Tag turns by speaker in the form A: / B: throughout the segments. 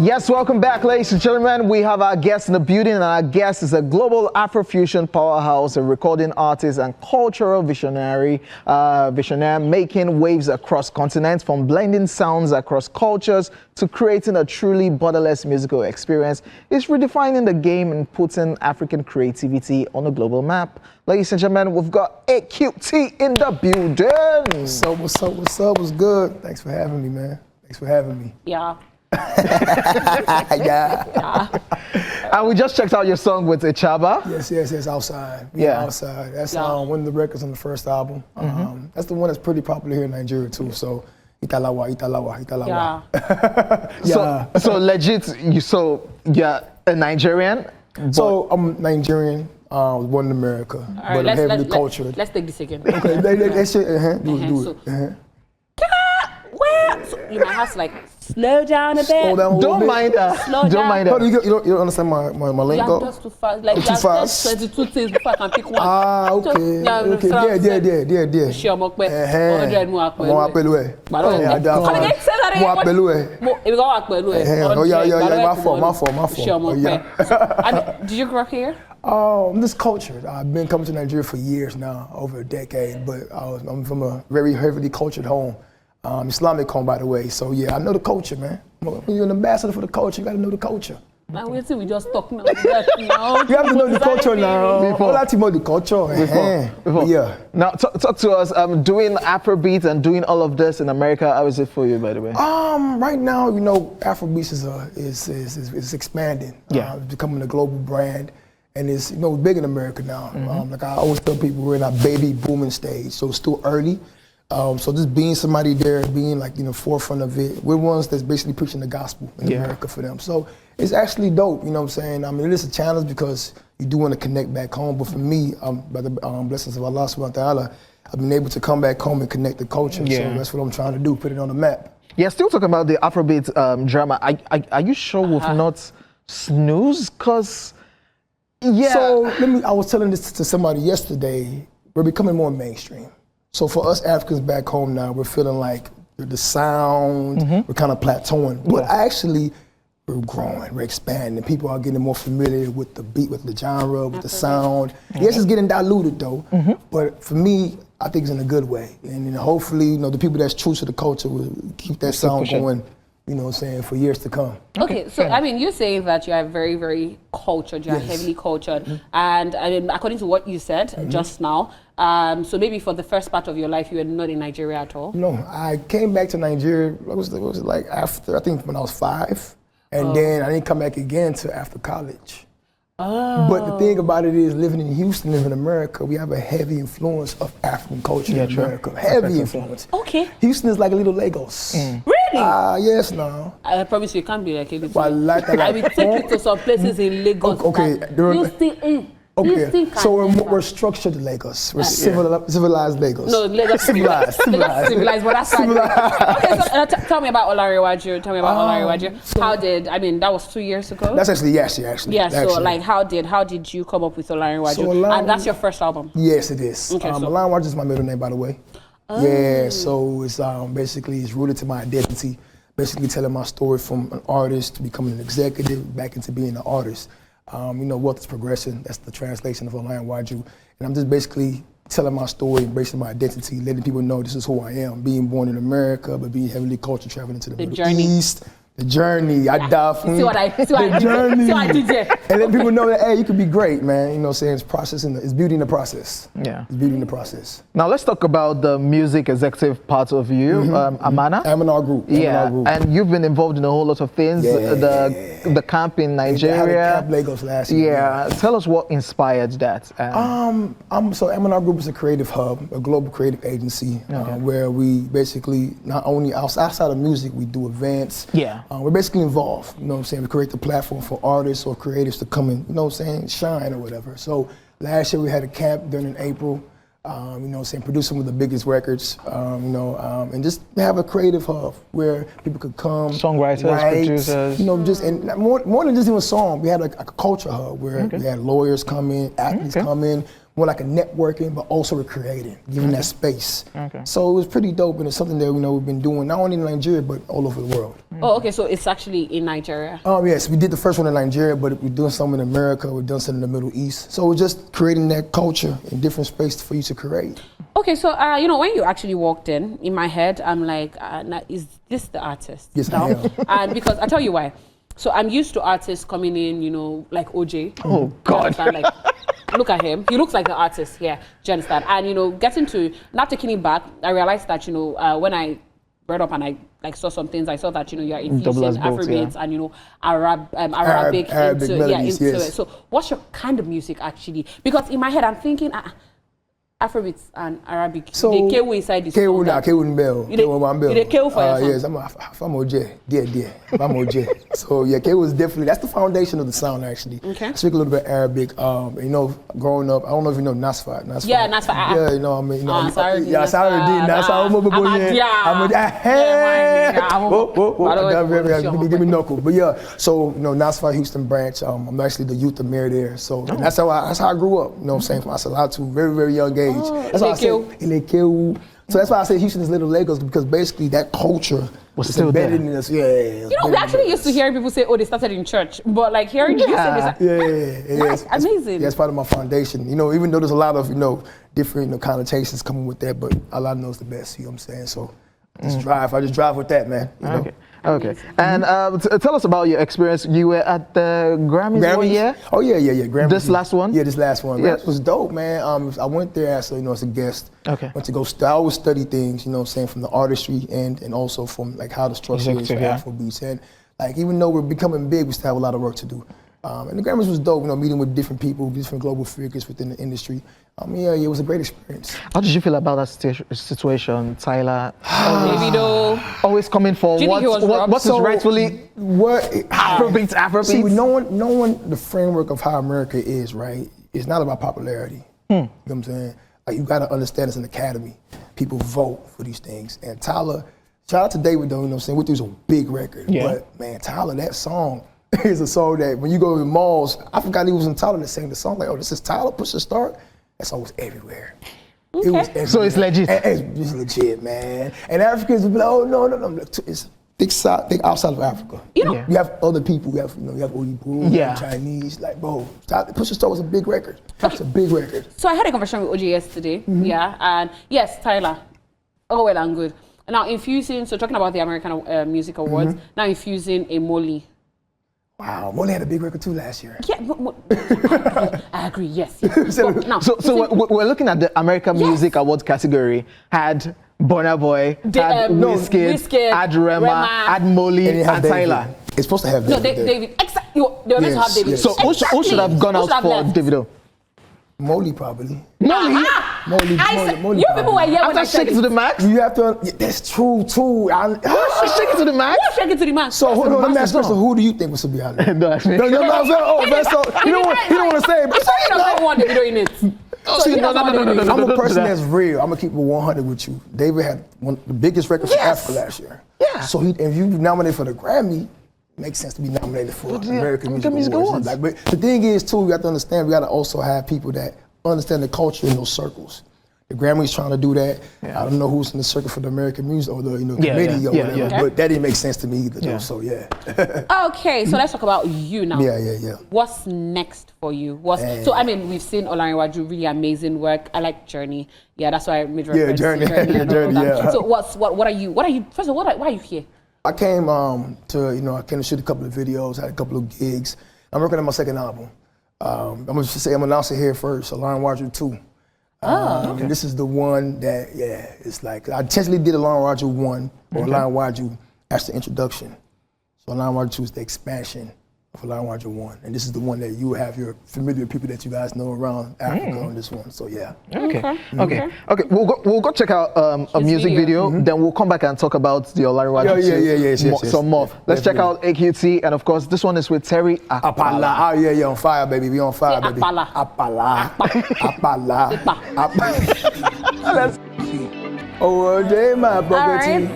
A: Yes, welcome back, ladies and gentlemen. We have our guest in the building, and our guest is a global Afrofusion powerhouse, a recording artist and cultural visionary, making waves across continents, from blending sounds across cultures to creating a truly borderless musical experience. He's redefining the game and putting African creativity on a global map. Ladies and gentlemen, we've got AQT in the building.
B: What's good? Thanks for having me, man. Thanks for having me.
C: Yeah.
B: Yeah.
A: And we just checked out your song with Ichaba.
B: Yes, Outside.
A: Yeah.
B: Outside. That's one of the records on the first album. That's the one that's pretty popular here in Nigeria too. So Italawa.
C: Yeah.
A: So legit, you're a Nigerian?
B: So I'm Nigerian. I was born in America, but I'm heavily cultured.
C: Let's take this again.
B: Okay, do it.
C: So you might have to like slow down a bit.
B: Slow down a little bit.
A: Mind her.
C: Slow down.
A: Don't mind her.
B: No, you don't understand my lingo?
C: You're just too fast. Like
B: too fast.
C: 22 things before I can pick one.
B: Okay. Yeah.
C: Sure, mo pe 100 mo apelu.
B: Mo apelu e.
C: Come again, say that again.
B: Mo apelu e.
C: If go apelu e.
B: Oh yeah. My fault.
C: Sure, mo pe. Did you grow up here?
B: I'm just cultured. I've been coming to Nigeria for years now, over a decade, but I'm from a very heavily cultured home. Islamic home, by the way. So yeah, I know the culture, man. When you're an ambassador for the culture, you gotta know the culture.
C: Man, wait till we just talk now.
B: You have to know the culture now.
A: Before.
B: All to know the culture.
A: Before.
B: Yeah.
A: Now talk to us. Doing Afrobeat and doing all of this in America. How is it for you, by the way?
B: Right now, Afrobeat is expanding.
A: Yeah.
B: It's becoming a global brand. And it's big in America now. Like I always tell people, we're in our baby booming stage, so it's still early. So just being somebody there, being like forefront of it, we're ones that's basically preaching the gospel in America for them. So it's actually dope. You know what I'm saying? I mean, it is a challenge because you do want to connect back home. But for me, by the blessings of Allah subhanahu wa ta'ala, I've been able to come back home and connect the culture.
A: Yeah.
B: So that's what I'm trying to do, put it on the map.
A: Yeah, still talking about the Afrobeat drama. Are you sure we've not snoozed? Cause
B: So I was telling this to somebody yesterday. We're becoming more mainstream. So for us Africans back home now, we're feeling like the sound, we're kind of plateauing. But actually, we're growing, we're expanding. People are getting more familiar with the beat, with the genre, with the sound. Yes, it's getting diluted though, but for me, I think it's in a good way. And hopefully, the people that's true to the culture will keep that sound going, for years to come.
C: Okay, so I mean, you're saying that you are very, very cultured, you are heavily cultured. And I mean, according to what you said just now, so maybe for the first part of your life, you were not in Nigeria at all? No,
B: I came back to Nigeria, what was it like after, I think when I was 5. And then I didn't come back again till after college.
C: Oh.
B: But the thing about it is, living in Houston, living in America, we have a heavy influence of African culture in America. Heavy influence.
C: Okay.
B: Houston is like a little Lagos.
C: Really?
B: Yes, no.
C: I promise you can't be like a little.
B: Well, I like that.
C: I will take you to some places in Lagos.
B: Okay.
C: You still in.
B: Okay, so we're structured Lagos. We're civilized Lagos.
C: No, Lagos civilized. Lagos civilized, but that's like. Okay, so tell me about Olariwaju. How did, that was 2 years ago?
B: That's actually, actually.
C: Yeah, so like how did you come up with Olariwaju? And that's your first album?
B: Yes, it is.
C: Okay,
B: Olariwaju is my middle name, by the way. Yeah, so it's basically, it's rooted to my identity. Basically telling my story from an artist to becoming an executive, back into being an artist. Wealth is progression. That's the translation of Olariwaju. And I'm just basically telling my story, embracing my identity, letting people know this is who I am. Being born in America, but being heavily cultured, traveling to the Middle East. The journey, I dive from the journey. And let people know that, hey, you can be great, man. It's process, it's beauty in the process. Yeah. It's beauty in the process.
A: Now let's talk about the music executive part of you, Amana.
B: Amanar Group.
A: Yeah, and you've been involved in a whole lot of things. The camp in Nigeria.
B: I had Camp Lagos last year.
A: Yeah, tell us what inspired that.
B: So Amanar Group is a creative hub, a global creative agency, where we basically, not only outside of music, we do events.
A: Yeah.
B: We're basically involved, we create the platform for artists or creatives to come and, shine or whatever. So last year we had a camp during in April, produce some of the biggest records, and just have a creative hub where people could come.
A: Songwriters, producers.
B: And more than just even a song, we had a culture hub where we had lawyers come in, athletes come in, more like a networking, but also a creating, giving that space. So it was pretty dope, and it's something that we've been doing not only in Nigeria but all over the world.
C: Oh, okay, so it's actually in Nigeria.
B: Yes, we did the first one in Nigeria, but we're doing some in America, we're doing some in the Middle East. So we're just creating that culture in different spaces for you to create.
C: Okay, so you know, when you actually walked in my head, I'm like, is this the artist?
B: Yes, I am.
C: And because I tell you why. So I'm used to artists coming in, you know, like OJ.
A: Oh God!
C: Like, look at him. He looks like the artist here. Do you understand? And you know, getting to not taking it back, I realized that, you know, when I read up and I like saw some things, I saw that, you know, you're infusing Afrobeats and, you know, Arabic into
B: melodies,
C: into
B: yes.
C: it. So what's your kind of music actually? Because in my head I'm thinking Afrobeats and Arabic,
B: So
C: they came inside this song.
B: Bell.
C: You dey kill for your song?
B: Yes, I'm OJ. Yeah. I'm OJ. So yeah, K was definitely, that's the foundation of the sound actually.
C: Okay.
B: I speak a little bit Arabic. You know, growing up, I don't know if you know Nasfat.
C: Yeah, Nasfat.
B: Yeah, you know, I mean, you know,
C: sorry,
B: yeah, sorry, give me knuckle. But yeah, so you know, Nasfat Houston branch. I'm actually the youth mayor there. So and that's how I grew up. You know what I'm saying? From I said out to a very, very young age. That's why I say so that's why I say Houston is little Lagos, because basically that culture
A: was still
B: embedded
A: there.
B: in us. Yeah.
C: You know, we actually used to hear people say, "Oh, they started in church," but like hearing you say this,
B: Yes.
C: amazing.
B: That's part of my foundation. You know, even though there's a lot of, you know, different, you know, connotations coming with that, but Allah knows the best. You know what I'm saying? So I just drive with that, man. You know?
A: Okay. And tell us about your experience. You were at the Grammys 1 year?
B: Oh yeah. Grammys.
A: This last one?
B: Yeah, this last one.
A: Yeah.
B: It was dope, man. I went there as a, you know, as a guest.
A: Okay.
B: Went to go. I always study things, you know what I'm saying, from the artistry and also from like how the structure is for Afrobeats. And like, even though we're becoming big, we still have a lot of work to do. And the Grammys was dope, you know, meeting with different people, different global figures within the industry. It was a great experience.
A: How did you feel about that situation, Tyla?
C: Davido.
A: Always coming for what is rightfully Afrobeats.
B: See, knowing the framework of how America is, right, it's not about popularity. You know what I'm saying? Like, you gotta understand it's an academy. People vote for these things. And Tyla, shout out to Davido, you know what I'm saying? We threw a big record.
A: Yeah.
B: But man, Tyla, that song is a song that when you go to the malls, I forgot he was in Tyla that sang the song. Like, oh, this is Tyla, Push the Start. That song was everywhere.
C: Okay.
B: It was everywhere.
A: So it's legit.
B: It's just legit, man. And Africans would be like, oh no. It's think outside of Africa.
C: You know,
B: you have other people. You have Oyibo, you have Chinese. Like, bro, Push the Start was a big record. It's a big record.
C: so I had a conversation with OJ yesterday. Yeah, and yes, Tyla. Oh, well and good. Now infusing. So talking about the American Music Awards. Now infusing a Molly.
B: Wow, Molly had a big record too last year.
C: Yeah, I agree. Yes. But now,
A: So we're looking at the American Music Awards category. Had Burna Boy, had Wizkid, had Rema, had Molly, and Tyla.
B: It's supposed to have David.
C: David. Exactly. They were meant to have David.
B: Yes.
A: So who should have gone out for Davido?
B: Molly probably.
A: Molly?
B: Molly
C: you people were here when I
A: After Shake It to the Max?
B: You have to. That's true too.
A: Shake It to the Max?
C: Yeah, Shake It to the Max.
B: So hold on, let me ask you, who do you think was behind it?
A: No, actually.
B: No, that's so. You don't want to say it, but say it.
C: I don't want Davido in it.
B: I'm a person that's real. I'm gonna keep it 100 with you. David had the biggest record for Africa last year.
A: Yeah.
B: So if you nominated for the Grammy, it makes sense to be nominated for American Music Awards. Like, but the thing is too, we got to understand, we got to also have people that understand the culture in those circles. The Grammy's trying to do that. Yeah. I don't know who's in the circle for the American music or the committee or whatever, but that didn't make sense to me either. Though, so
C: Okay, so let's talk about you now.
B: Yeah.
C: What's next for you? So I mean, we've seen Olarinwaju really amazing work. I like Journey. Yeah, that's why I made reference
B: Journey.
C: to Journey.
B: Yeah.
C: So what are you? First of all, why are you here?
B: I came to shoot a couple of videos, had a couple of gigs. I'm working on my second album. I'm gonna just say I'm announcing here first, Olarinwaju 2. And this is the one that, it's like, I intentionally did Olarinwaju 1, or Olarinwaju as the introduction. So Olarinwaju 2 is the expansion of Olarinwaju 1. And this is the one that you have your familiar people that you guys know around Africa on this one, so yeah.
A: Okay. We'll go check out a music video, then we'll come back and talk about the Olarinwaju some more. Let's check out AQT, and of course, this one is with Terry Apala.
B: Oh yeah, on fire, baby. We on fire, baby.
C: Apala.
B: Oh, day my property.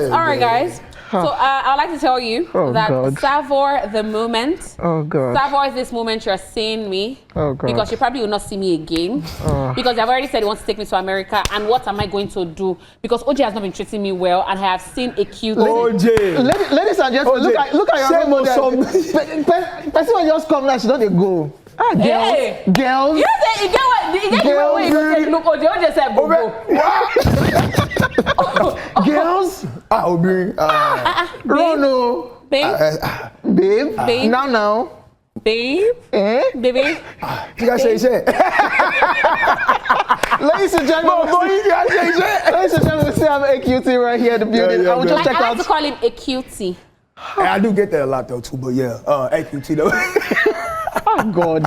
C: All right, guys. So I'd like to tell you that savor the moment.
A: Oh God.
C: Savor this moment you're seeing me.
A: Oh God.
C: Because you probably will not see me again. Because I've already said he wants to take me to America. And what am I going to do? Because OJ has not been treating me well, and I have seen a cute.
A: OJ. Ladies and gentlemen, look at your model. Person will just come now, she don't go. Ah, girls.
C: Hey.
A: Girls.
C: You know, you get what? You get the way you go say, look, OJ said go.
A: Girls.
B: Obi.
A: No.
C: Babe.
A: Babe. Now.
C: Babe. Baby.
B: You gotta say.
A: Ladies and gentlemen, ladies and gentlemen, we still have AQT right here in the building. I will just check
C: I
A: out.
C: like to call him a cutie.
B: Hey, I do get that a lot though too, but yeah, AQT though.
A: Oh God.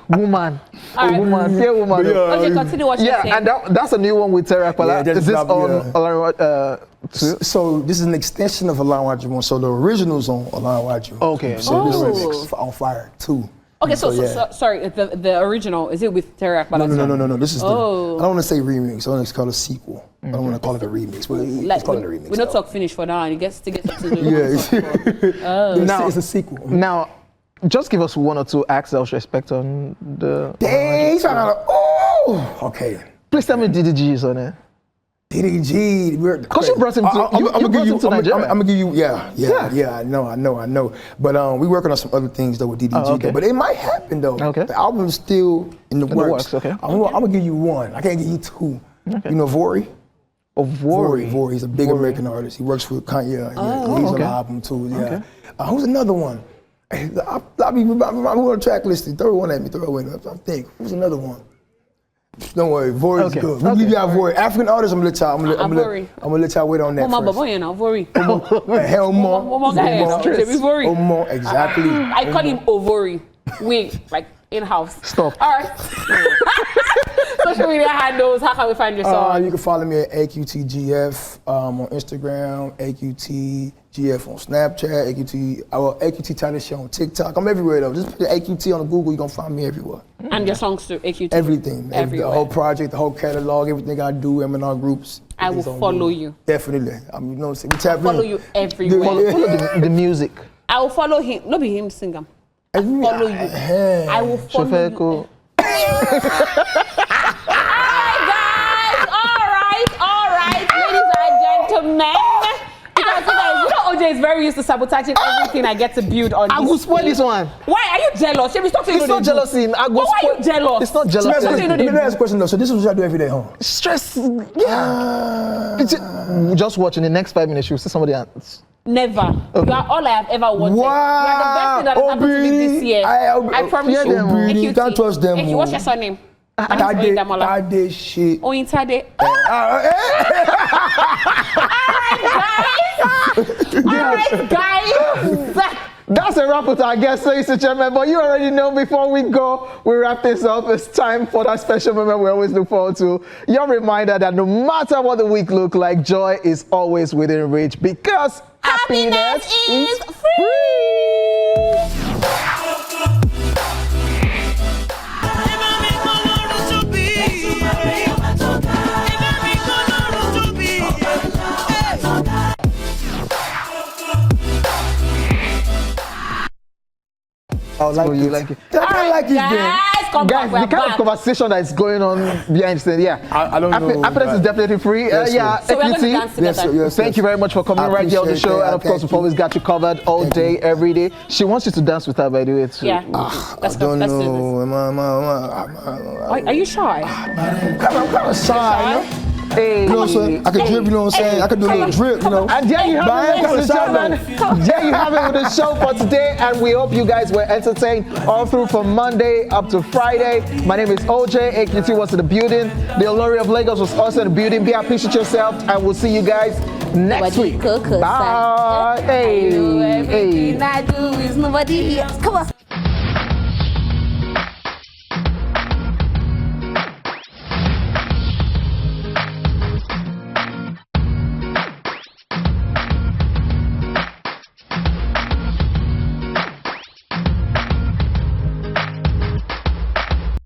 A: Woman.
C: Right.
A: Woman. Fair woman.
C: Okay, continue what you're saying.
A: Yeah, and that's a new one with Terra. Is this on
B: So this is an extension of Alawaju one. So the original's on Alawaju.
A: Okay.
B: So this is on fire too.
C: Okay, so sorry, the original, is it with Terra?
B: No. This is I don't want to say remix. I want to call it a sequel. I don't want to call it a remix, but let's call it a remix.
C: We don't talk finish for now, and it gets to get something to
B: do. Yeah. Now it's a sequel.
A: Now, just give us one or two acts I should expect on the.
B: Dang, okay.
A: Please tell me DDG is on it.
B: DDG,
A: because you brought him to, I'm
B: gonna give you, yeah, I know. But we working on some other things though with DDG, though, but it might happen though. Okay. The album's still in the works.
A: Okay.
B: I'm gonna give you one. I can't give you two. Okay. You know Vori?
A: Oh, Vori.
B: Vori, he's a big American artist. He works with Kanye. He's on the album too. Yeah. Okay. Who's another one? I'm on the track list. Throw one at me. Throw it in. I think. Who's another one? Don't worry, Vori's good. We'll give y'all Vori. African artists, I'm gonna let y'all wait on that
C: Vori.
B: Omo, exactly.
C: I call him Ovori. Wait, like in-house.
A: Stop.
C: All right. Social media handles, how can we find your song?
B: You can follow me at AQTGF on Instagram, AQTGF on Snapchat, AQT Tyla Show on TikTok. I'm everywhere though. Just put AQT on the Google, you're gonna find me everywhere.
C: And your songs too, AQT?
B: Everything. The whole project, the whole catalog, everything I do, M&R groups.
C: I will follow you.
B: Definitely.
C: I will follow you everywhere.
A: Follow the music.
C: I will follow him. Not be him singer. I will follow you. I will follow you. All right, ladies and gentlemen. Because you know OJ is very used to sabotaging everything I get to build on.
A: I will spoil this one.
C: Why are you jealous?
A: It's not jealousy.
C: Why are you jealous?
A: It's not jealousy.
B: Let me ask a question though. So this is what I do every day, huh?
A: Stress. Yeah. Just watch in the next 5 minutes, you'll see somebody else.
C: Never. Okay. You are all I have ever wanted.
B: Wow.
C: You are the best thing that has happened to me this year. I promise you.
B: You can't trust them.
C: What's your surname?
B: Tade shit.
C: Oh, in Tade. All right, guys.
A: That's a wrap with our guest, ladies and gentlemen. But you already know, before we go, we wrap this up. It's time for that special moment we always look forward to. Your reminder that no matter what the week looks like, joy is always within reach, because happiness is free.
B: I like it. I like it.
A: Guys, the kind of conversation that is going on behind the scene,
B: I don't know.
A: Happiness is definitely free.
C: So we're going to dance together.
B: Yes,
A: thank you very much for coming right here on the show. And of course, we've always got you covered all day, every day. She wants you to dance with her, by the way, too.
C: Yeah.
B: I don't know.
C: Are you shy?
B: I'm kind of shy.
A: Hey.
B: You know what I'm saying? I can drip, you know what I'm saying? I can do a little drip, you know.
A: And there you have it, ladies and gentlemen. There you have it with the show for today. And we hope you guys were entertained all through from Monday up to Friday. My name is OJ. AQT was in the building. The Olori of Lagos was also in the building. Be happy with yourself. And we'll see you guys next week. Bye.
C: Hey. Everything I do is nobody else. Come on.